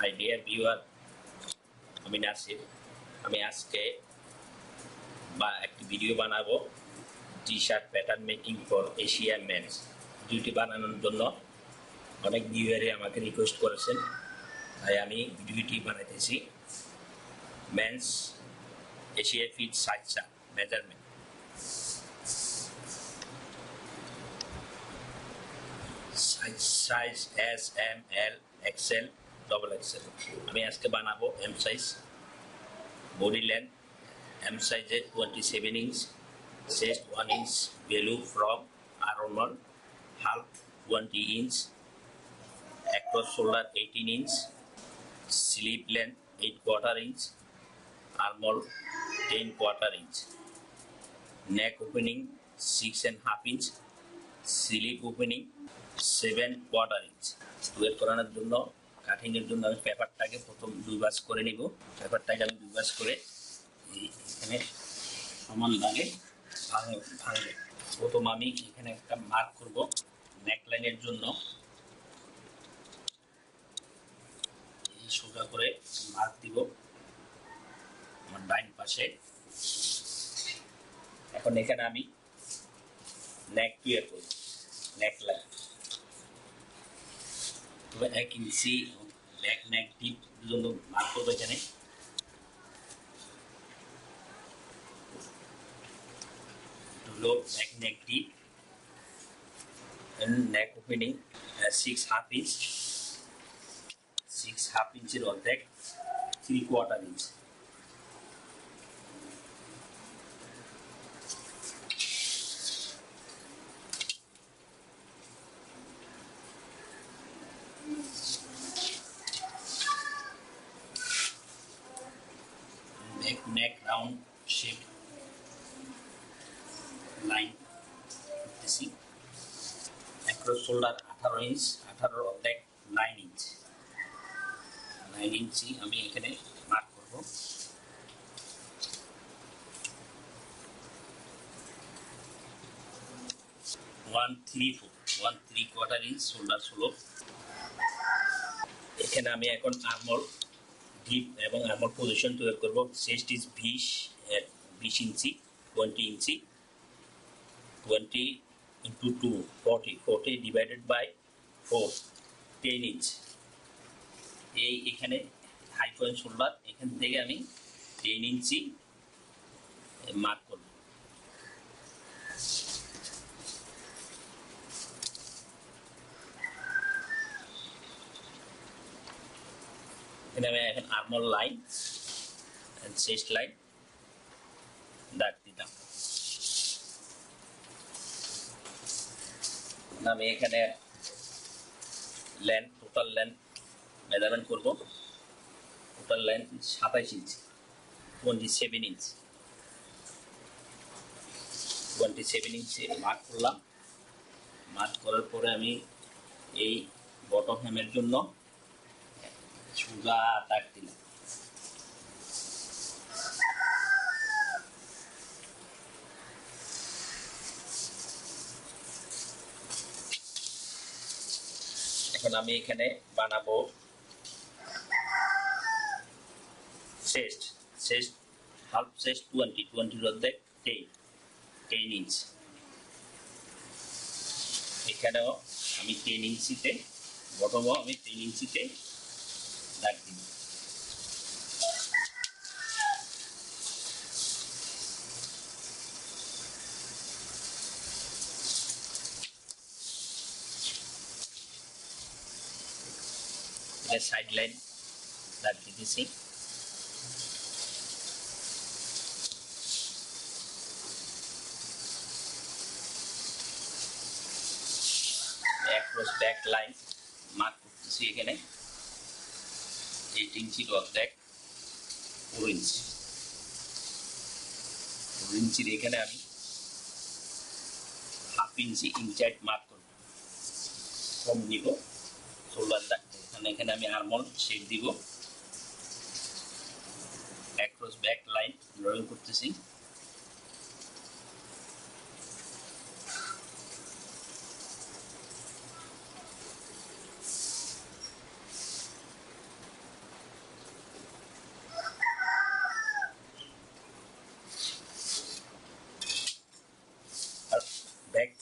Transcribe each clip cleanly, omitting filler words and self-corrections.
Hi dear viewer, আমি নাসির। আমি আজকে একটি ভিডিও বানাবো T-shirt pattern making for Asian men's. ভিডিওটি বানানোর জন্য অনেক ভিউয়ারে আমাকে রিকোয়েস্ট করেছেন, তাই আমি ভিডিওটি বানাইতেছি। Men's Asia fit size measurement. Size S, M, L, XL, double XL. আমি আজকে বানাবো M size. Body length M সাইজে 27 inch, chest 1 inch, value from armhole half 20 inch, across shoulder 18 inch, sleeve length 8/4 inch, armhole 10/4 inch, neck opening 6.5 inch, sleeve opening 7/4 inch। Wait করানোর জন্য cutting এর জন্য আমি পেপারটাকে প্রথম 2 ভাঁজ করে নিব। পেপারটাকে আমি 2 ভাঁজ করে এখানে সমান ভাগে ভাঙবো। প্রথম আমি এখানে একটা মার্ক করব নেকলাইনের জন্য। সোজা করে মার্ক দিব আমার ডাইন পাশে। এখন এখানে আমি নেক তৈরি করব, নেকলাইন। তবে 1 ইঞ্চি ব্যাক নেক ডিপ জন্য মার্ক করবো। এখানে হলো back neck deep and neck opening 6.5 inch, 6.5 ইঞ্চের অর্ধেক 3/4 inch. neck round shape line করতেছি। across shoulder 18 ইঞ্চ, 18 অর্ধেক 9 ইঞ্চ, 9 ইঞ্চি আমি এখানে মার্ক করব। One three quarter inch shoulder slope. এখানে আমি এখন আর্মহোল ডিপ এবং আর্মহোল পজিশন তৈরি করব। Chest is 20 inch, 20 inch, 20 into 2 40 divided by 4 10 inch. এখানে হাই পয়েন্ট শোল্ডার, এখান থেকে আমি 10 ইঞ্চি মার্ক করব। এখানে আমি এখন armhole line and chest line দাগ দিলাম। আমি এখানে লেন্থ, টোটাল লেন্থ মেজারমেন্ট করব। Total length 27 inch, 27 inch, 27 inch mark করলাম। মার্ক করার পরে আমি এই বটম হেমের জন্য সোজা দাগ দিলাম। এখন আমি এখানে বানাবো চেস্ট হাফ চেস্ট 20 অর্ধেক 10 ইঞ্চ। এখানেও আমি 10 ইঞ্চিতে, বটমও আমি 10 ইঞ্চিতে দাগ দিব। সাইড লাইন দাগ দিতেছি। অ্যাক্রস ব্যাক লাইন মার্ক করতেছি। এখানে 8 ইঞ্চির অর্ধেক 4 ইঞ্চি, 4 ইঞ্চির এখানে আমি হাফ ইঞ্চি ইনসাইড মার্ক করব, কম নিব শোল্ডার দাগতে। এখানে আমি আর্মহোল শেপ দিব। অ্যাক্রস ব্যাক লাইন ড্রয়িং করতেছি।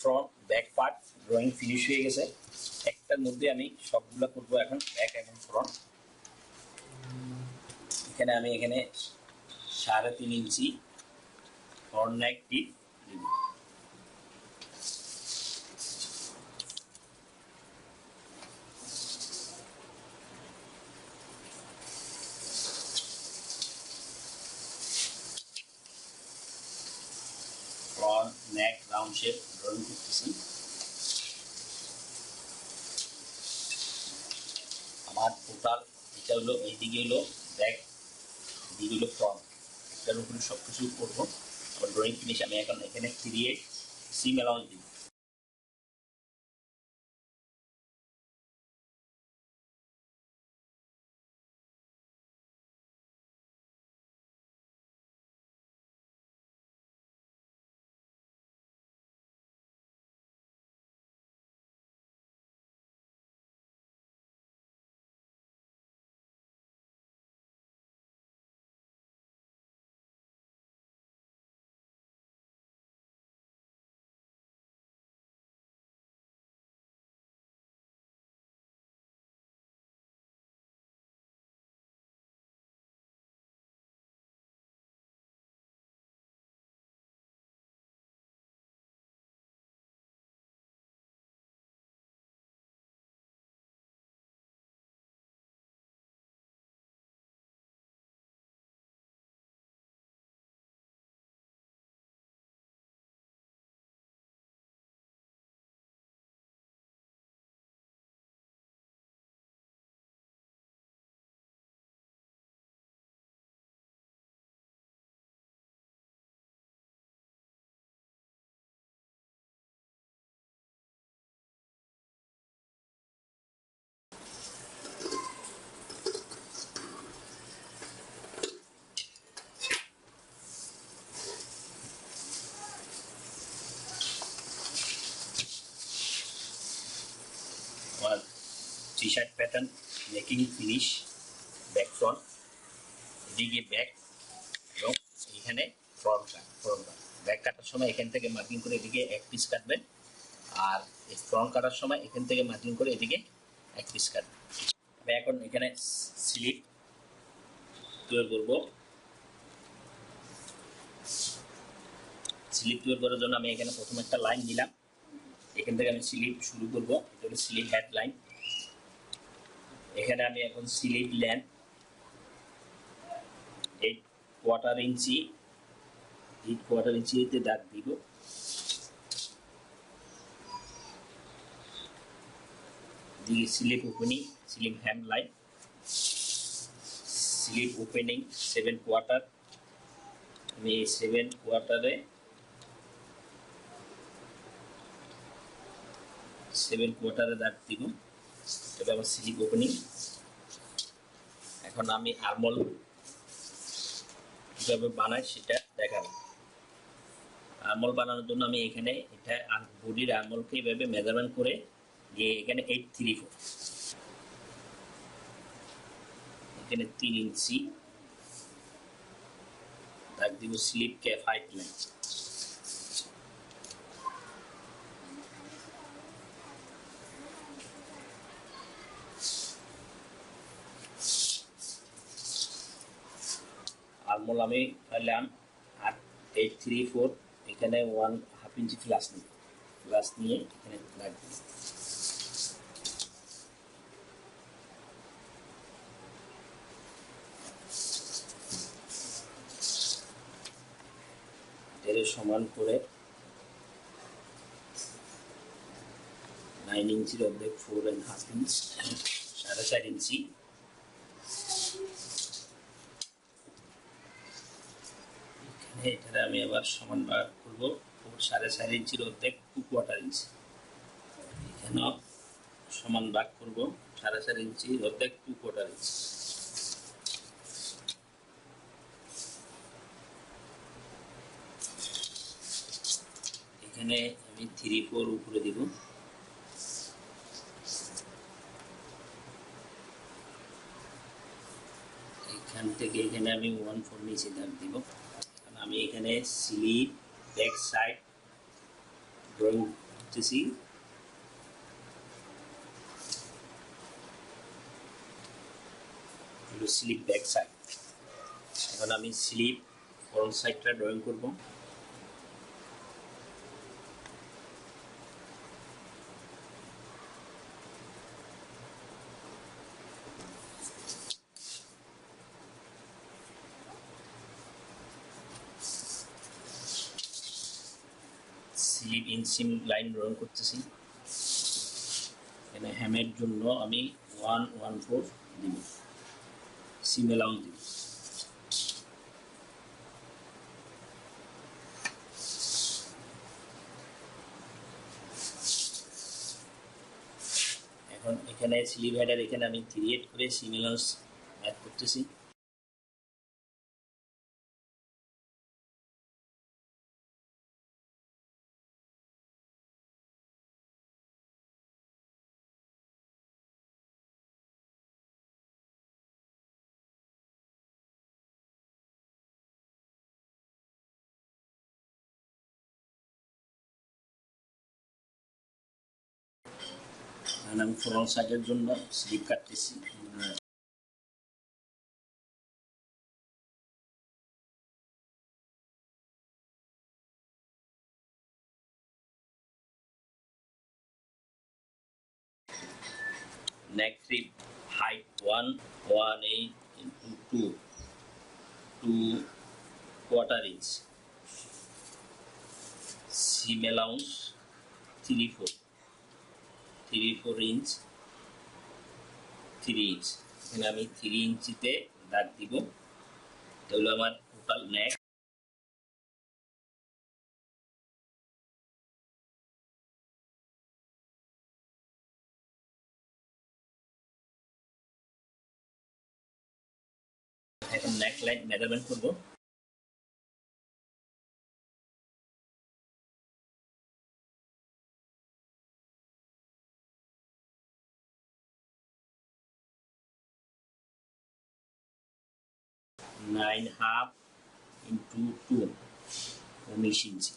Front back part drawing finish হয়ে গেছে। একটার মধ্যে আমি সবগুলো করব এখন, ব্যাক এবং ফ্রন্ট। এখানে আমি 3.5 ইঞ্চি ফ্রন্ট নেক টিপ দিব। ফ্রন্ট নেক রাউন্ড শেপ ড্রয়িং করতেছি। আমার টোটাল এটা হলো, এইদিকে হলো ব্যাক, এদিকে হলো ফ্রন্ট, এটার উপরে সব কিছু করবো। আমার ড্রয়িং ফিনিশ আমি এখন এখানে ক্রিয়েট সিম অ্যালাউন্স দিব। আমার T-shirt pattern making finish, back front, এদিকে ব্যাক এবং এখানে ফ্রন্ট কাট। ব্যাক কাটার সময় এখান থেকে মার্কিং করে এদিকে 1 পিস কাটবেন, আর এই ফ্রন্ট কাটার সময় এখান থেকে মার্কিং করে এদিকে 1 পিস কাটবেন। আমি এখন এখানে স্লিপ তৈরি করব। স্লিপ তৈরি করার জন্য আমি এখানে প্রথমে একটা লাইন দিলাম, এখান থেকে আমি স্লিপ শুরু করব। এটা হলো স্লিপ হেড লাইন। এখানে আমি এখন স্লিপ লেন্থ 8/4 ইঞ্চি, 8/4 ইঞ্চিতে দাগ দিব। দিকে sleeve opening, sleeve hand line, sleeve opening 7/4। আমি এই 7/4-এ 7/4 দাগ দিব। এটা আমার স্লিপ ওপেনিং। এখন আমি আর্মহোল কিভাবে বানাই সেটা দেখাবো। আর্মহোল বানানোর জন্য আমি এখানে এটা বডির আর্মহোলকে এভাবে মেজারমেন্ট করে যে এখানে 8/3/4, এখানে 3 ইঞ্চি দাগ দিব sleeve cap height line. Armhole আমি পাইলাম 8/3/4, এখানে 1/2 ইঞ্চি প্লাস নিয়ে এখানে দাগ দিব। এর সমান করে 9 ইঞ্চির অর্ধেক 4.5 ইঞ্চ, 4.5 ইঞ্চি। এখানে আমি আবার সমান ভাগ করব 4.5 ইঞ্চির অর্ধেক 2/4 ইঞ্চি। এখানেও সমান ভাগ করব 4.5 ইঞ্চির অর্ধেক 2/4 ইঞ্চি। এখানে আমি 3/4 উপরে দিব। এখান থেকে এখানে আমি 1/4 নিচে দাগ দিব। আমি এখানে স্লিপ ব্যাক সাইড ড্রয়িং করতেছি স্লিপ ব্যাক সাইড। এখন আমি স্লিপ ফ্রন্ট সাইডটা ড্রয়িং করব। স্লিপ ইনসিম লাইন ড্রয়িং করতেছি। এখানে হ্যামের জন্য আমি 114 দিব, সিম অ্যালাউন্স দিব। এখন এখানে স্লিপ হেডার এখানে আমি 38 করে সিম অ্যালাউন্স অ্যাড করতেছি। আমি ফ্রন্ট সাইডের জন্য স্লিপ কাটতেছি। neck rib height 118 into 2 inch, seam allowance 34 inch, 3 inch। এখানে আমি 3 ইঞ্চিতে দাগ দিব। তাহলে আমার টোটাল নেক এখন নেক লাইন মেজারমেন্ট করব। নাইন হাফ ইন্টু 2, 19 ইঞ্চি।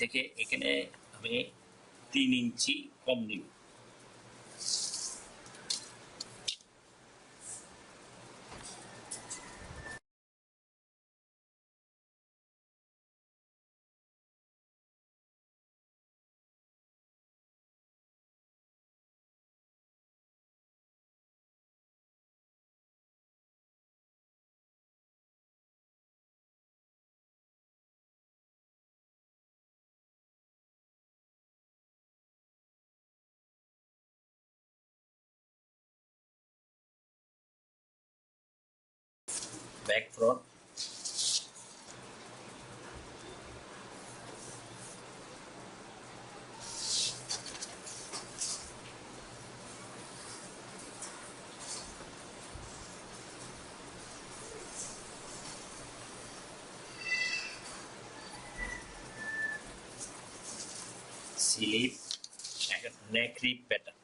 থেকে এখানে আমি 3 ইঞ্চি কম নিব। ব্যাক ফ্রন্ট স্লিপ, নেক রিপ প্যাটার্ন।